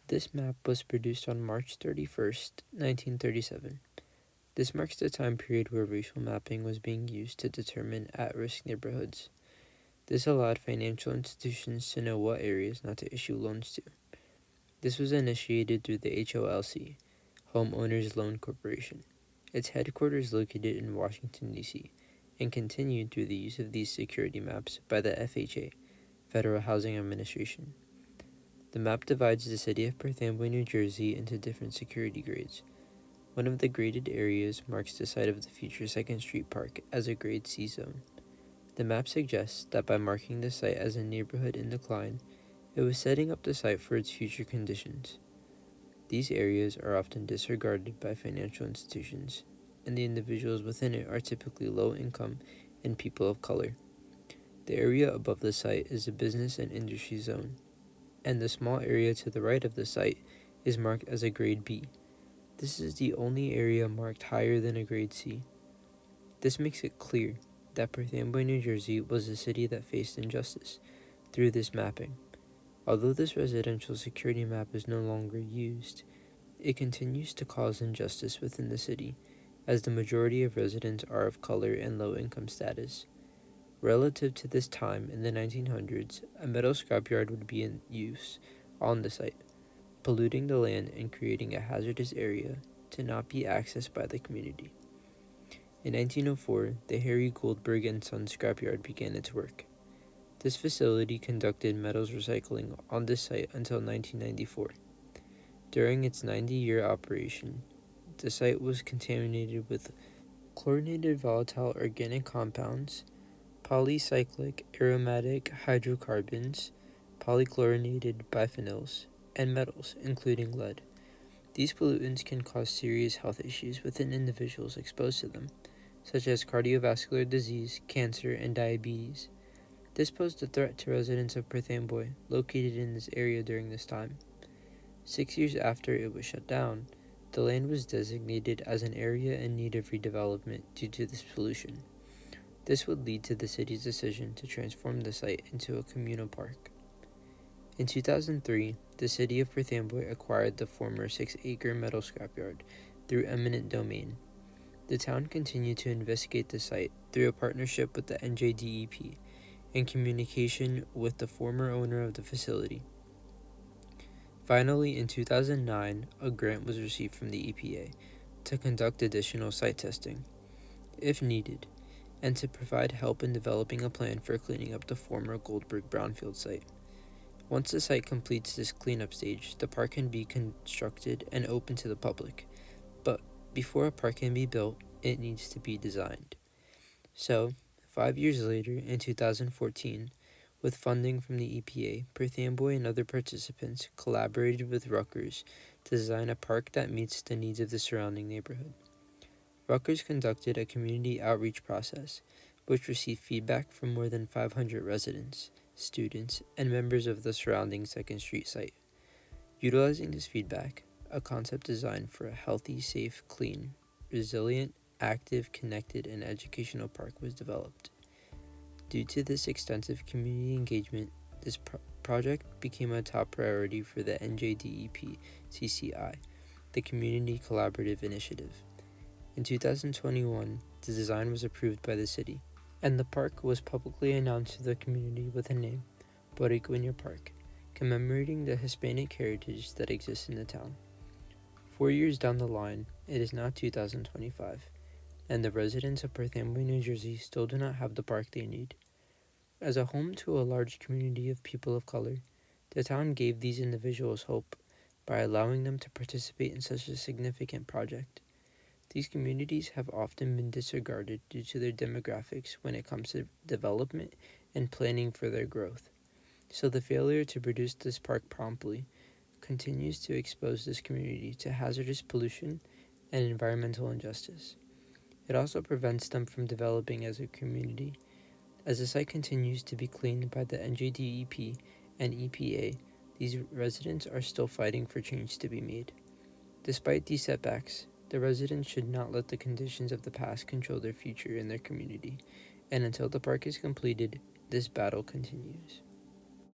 This map was produced on March 31st, 1937. This marks the time period where racial mapping was being used to determine at-risk neighborhoods. This allowed financial institutions to know what areas not to issue loans to. This was initiated through the HOLC, Homeowners Loan Corporation. Its headquarters located in Washington, D.C., and continued through the use of these security maps by the FHA, Federal Housing Administration. The map divides the city of Perth Amboy, New Jersey into different security grades. One of the graded areas marks the site of the future 2nd Street Park as a Grade C zone. The map suggests that by marking the site as a neighborhood in decline, it was setting up the site for its future conditions. These areas are often disregarded by financial institutions, and the individuals within it are typically low income and people of color. The area above the site is a business and industry zone, and the small area to the right of the site is marked as a Grade B. This is the only area marked higher than a Grade C. This makes it clear that Perth Amboy, New Jersey was a city that faced injustice through this mapping. Although this residential security map is no longer used, it continues to cause injustice within the city, as the majority of residents are of color and low income status. Relative to this time in the 1900s, a metal scrapyard would be in use on the site, polluting the land and creating a hazardous area to not be accessed by the community. In 1904, the Harry Goldberg and Sons scrapyard began its work. This facility conducted metals recycling on this site until 1994. During its 90-year operation, the site was contaminated with chlorinated volatile organic compounds, polycyclic aromatic hydrocarbons, polychlorinated biphenyls, and metals, including lead. These pollutants can cause serious health issues within individuals exposed to them, such as cardiovascular disease, cancer, and diabetes. This posed a threat to residents of Perth Amboy located in this area during this time. 6 years after it was shut down, the land was designated as an area in need of redevelopment due to this pollution. This would lead to the city's decision to transform the site into a communal park. In 2003, the city of Perth Amboy acquired the former 6-acre metal scrapyard through eminent domain. The town continued to investigate the site through a partnership with the NJDEP in communication with the former owner of the facility. Finally, in 2009, a grant was received from the EPA to conduct additional site testing, if needed, and to provide help in developing a plan for cleaning up the former Goldberg Brownfield site. Once the site completes this cleanup stage, the park can be constructed and open to the public. But before a park can be built, it needs to be designed. So, 5 years later, in 2014, with funding from the EPA, Perth Amboy and other participants collaborated with Rutgers to design a park that meets the needs of the surrounding neighborhood. Rutgers conducted a community outreach process, which received feedback from more than 500 residents, students, and members of the surrounding 2nd Street site. Utilizing this feedback, a concept design for a healthy, safe, clean, resilient, active, connected, and educational park was developed. Due to this extensive community engagement, this project became a top priority for the NJDEP CCI, the Community Collaborative Initiative. In 2021, the design was approved by the city, and the park was publicly announced to the community with a name, Borinqueneer Park, commemorating the Hispanic heritage that exists in the town. 4 years down the line, it is now 2025, and the residents of Perth Amboy, New Jersey still do not have the park they need. As a home to a large community of people of color, the town gave these individuals hope by allowing them to participate in such a significant project. These communities have often been disregarded due to their demographics when it comes to development and planning for their growth. So the failure to produce this park promptly continues to expose this community to hazardous pollution and environmental injustice. It also prevents them from developing as a community. As the site continues to be cleaned by the NJDEP and EPA, these residents are still fighting for change to be made. Despite these setbacks, the residents should not let the conditions of the past control their future in their community, and until the park is completed, this battle continues.